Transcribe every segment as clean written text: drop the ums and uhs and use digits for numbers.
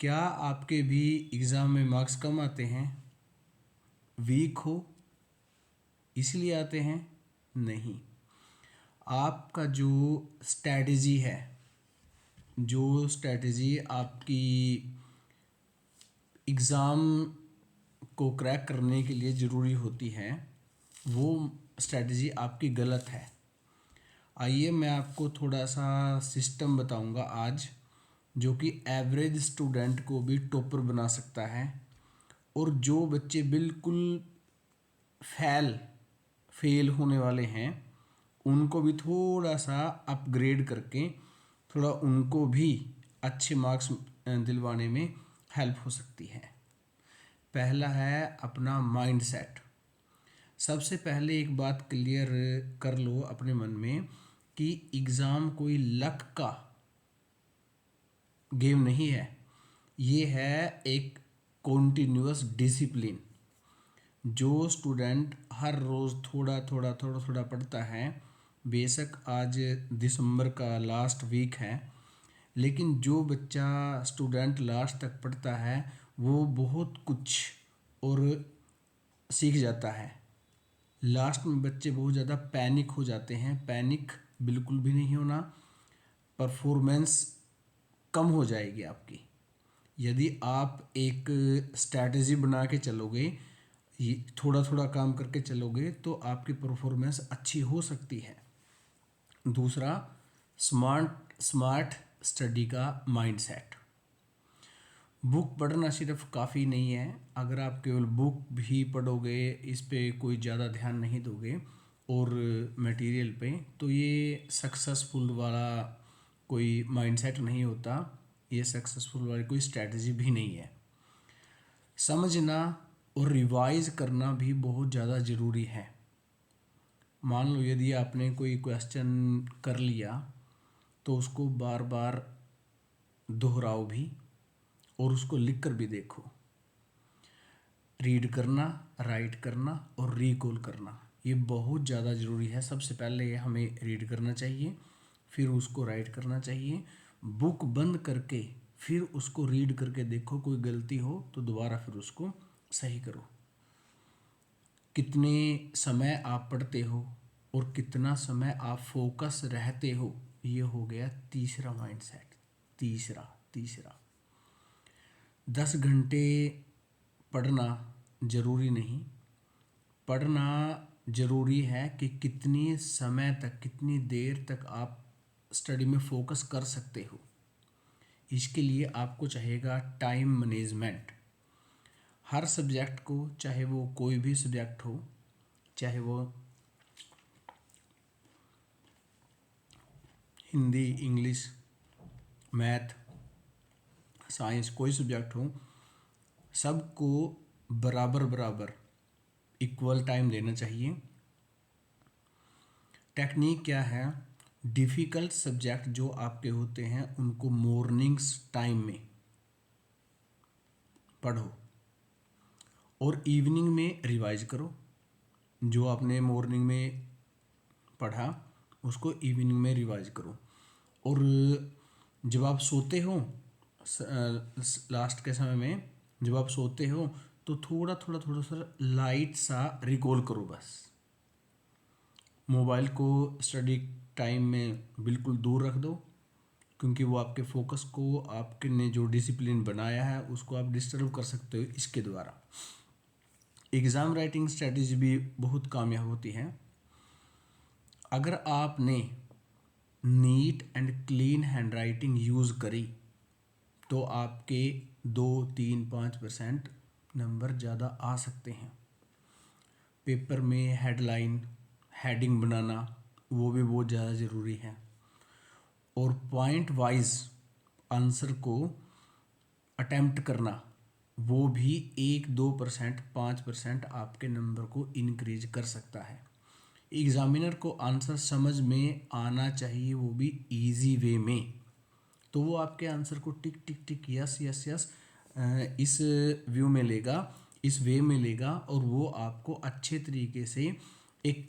क्या आपके भी एग्ज़ाम में मार्क्स कम आते हैं? वीक हो इसलिए आते हैं? नहीं। आपका जो स्ट्रैटेजी है, जो स्ट्रैटेजी आपकी एग्ज़ाम को क्रैक करने के लिए ज़रूरी होती है, वो स्ट्रैटेजी आपकी गलत है। आइए मैं आपको थोड़ा सा सिस्टम बताऊंगा आज, जो कि एवरेज स्टूडेंट को भी टॉपर बना सकता है, और जो बच्चे बिल्कुल फेल होने वाले हैं उनको भी थोड़ा सा अपग्रेड करके थोड़ा उनको भी अच्छे मार्क्स दिलवाने में हेल्प हो सकती है। पहला है अपना माइंड सेट। सबसे पहले एक बात क्लियर कर लो अपने मन में कि एग्ज़ाम कोई लक का गेम नहीं है, ये है एक कॉन्टिन्यूअस डिसिप्लिन। जो स्टूडेंट हर रोज़ थोड़ा थोड़ा थोड़ा थोड़ा पढ़ता है, बेशक आज दिसंबर का लास्ट वीक है, लेकिन जो बच्चा स्टूडेंट लास्ट तक पढ़ता है वो बहुत कुछ और सीख जाता है। लास्ट में बच्चे बहुत ज़्यादा पैनिक हो जाते हैं। पैनिक बिल्कुल भी नहीं होना, परफॉर्मेंस कम हो जाएगी आपकी। यदि आप एक स्ट्रैटेजी बना के चलोगे, ये थोड़ा थोड़ा काम करके चलोगे, तो आपकी परफॉर्मेंस अच्छी हो सकती है। दूसरा, स्मार्ट स्मार्ट स्टडी का माइंडसेट। बुक पढ़ना सिर्फ काफ़ी नहीं है। अगर आप केवल बुक भी पढ़ोगे, इस पे कोई ज़्यादा ध्यान नहीं दोगे और मटेरियल पे, तो ये सक्सेसफुल वाला कोई माइंडसेट नहीं होता, ये सक्सेसफुल वाली कोई स्ट्रैटेजी भी नहीं है। समझना और रिवाइज करना भी बहुत ज़्यादा ज़रूरी है। मान लो यदि आपने कोई क्वेश्चन कर लिया तो उसको बार बार दोहराओ भी और उसको लिख कर भी देखो। रीड करना, राइट करना और रिकॉल करना, ये बहुत ज़्यादा ज़रूरी है। सबसे पहले हमें रीड करना चाहिए, फिर उसको राइट करना चाहिए। बुक बंद करके फिर उसको रीड करके देखो, कोई गलती हो तो दोबारा फिर उसको सही करो। कितने समय आप पढ़ते हो और कितना समय आप फोकस रहते हो, ये हो गया तीसरा माइंडसेट। तीसरा तीसरा 10 घंटे पढ़ना ज़रूरी नहीं। पढ़ना ज़रूरी है कि कितनी समय तक, कितनी देर तक आप स्टडी में फोकस कर सकते हो। इसके लिए आपको चाहिएगा टाइम मैनेजमेंट। हर सब्जेक्ट को, चाहे वो कोई भी सब्जेक्ट हो, चाहे वो हिंदी, इंग्लिश, मैथ, साइंस, कोई सब्जेक्ट हो, सबको बराबर बराबर इक्वल टाइम देना चाहिए। टेक्निक क्या है? डिफ़िकल्ट सब्जेक्ट जो आपके होते हैं उनको मॉर्निंग्स टाइम में पढ़ो और इवनिंग में रिवाइज करो। जो आपने मॉर्निंग में पढ़ा उसको इवनिंग में रिवाइज करो। और जब आप सोते हो, लास्ट के समय में जब आप सोते हो, तो थोड़ा थोड़ा थोड़ा सा लाइट सा रिकॉल करो बस। मोबाइल को स्टडी टाइम में बिल्कुल दूर रख दो, क्योंकि वो आपके फोकस को, आपके ने जो डिसिप्लिन बनाया है उसको आप डिस्टर्ब कर सकते हो इसके द्वारा। एग्ज़ाम राइटिंग स्ट्रेटजी भी बहुत कामयाब होती है। अगर आपने neat and clean hand writing use करी तो आपके 2, 3, 5% नंबर ज़्यादा आ सकते हैं। पेपर में हेडलाइन, हेडिंग बनाना वो भी बहुत ज़्यादा ज़रूरी है। और पॉइंट वाइज आंसर को अटेम्प्ट करना, वो भी 1, 2%, 5% आपके नंबर को इनक्रीज कर सकता है। एग्ज़ामिनर को आंसर समझ में आना चाहिए, वो भी इजी वे में। तो वो आपके आंसर को टिक टिक टिक, यस यस यस, इस व्यू में लेगा, इस वे में लेगा, और वो आपको अच्छे तरीके से एक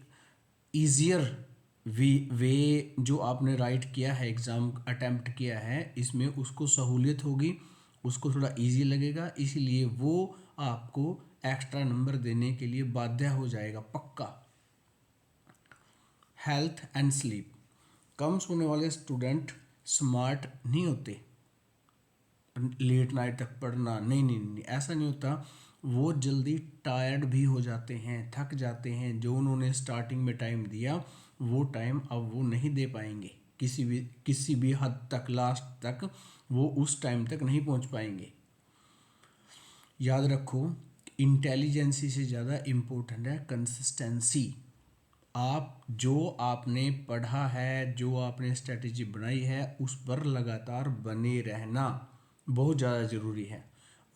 ईजियर वे जो आपने राइट किया है, एग्ज़ाम अटेम्प्ट किया है, इसमें उसको सहूलियत होगी, उसको थोड़ा इजी लगेगा, इसीलिए वो आपको एक्स्ट्रा नंबर देने के लिए बाध्य हो जाएगा पक्का। हेल्थ एंड स्लीप, कम सोने वाले स्टूडेंट स्मार्ट नहीं होते। लेट नाइट तक पढ़ना, नहीं नहीं नहीं, ऐसा नहीं होता। वो जल्दी टायर्ड भी हो जाते हैं, थक जाते हैं। जो उन्होंने स्टार्टिंग में टाइम दिया वो टाइम अब वो नहीं दे पाएंगे, किसी भी हद तक, लास्ट तक वो उस टाइम तक नहीं पहुंच पाएंगे। याद रखो, इंटेलिजेंसी से ज़्यादा इम्पोर्टेंट है कंसिस्टेंसी। आप जो आपने पढ़ा है, जो आपने स्ट्रेटजी बनाई है, उस पर लगातार बने रहना बहुत ज़्यादा ज़रूरी है।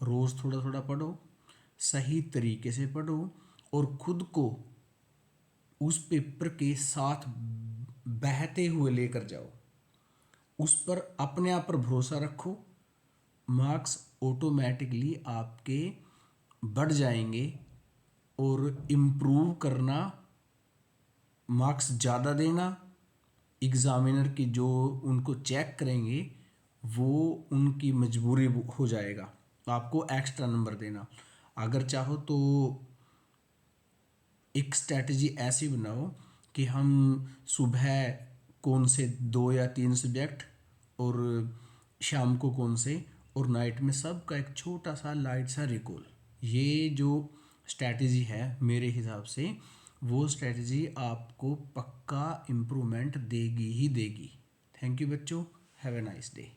रोज़ थोड़ा थोड़ा पढ़ो, सही तरीके से पढ़ो, और खुद को उस पेपर के साथ बहते हुए लेकर जाओ। उस पर अपने आप पर भरोसा रखो, मार्क्स ऑटोमेटिकली आपके बढ़ जाएंगे। और इम्प्रूव करना, मार्क्स ज़्यादा देना, एग्ज़ामिनर की जो उनको चेक करेंगे वो उनकी मजबूरी हो जाएगा आपको एक्स्ट्रा नंबर देना। अगर चाहो तो एक स्ट्रैटेजी ऐसी बनाओ कि हम सुबह कौन से 2 या 3 सब्जेक्ट, और शाम को कौन से, और नाइट में सबका एक छोटा सा लाइट सा रिकॉल। ये जो स्ट्रैटेजी है मेरे हिसाब से, वो स्ट्रैटेजी आपको पक्का इम्प्रूवमेंट देगी ही देगी। थैंक यू बच्चों, हैव ए नाइस डे।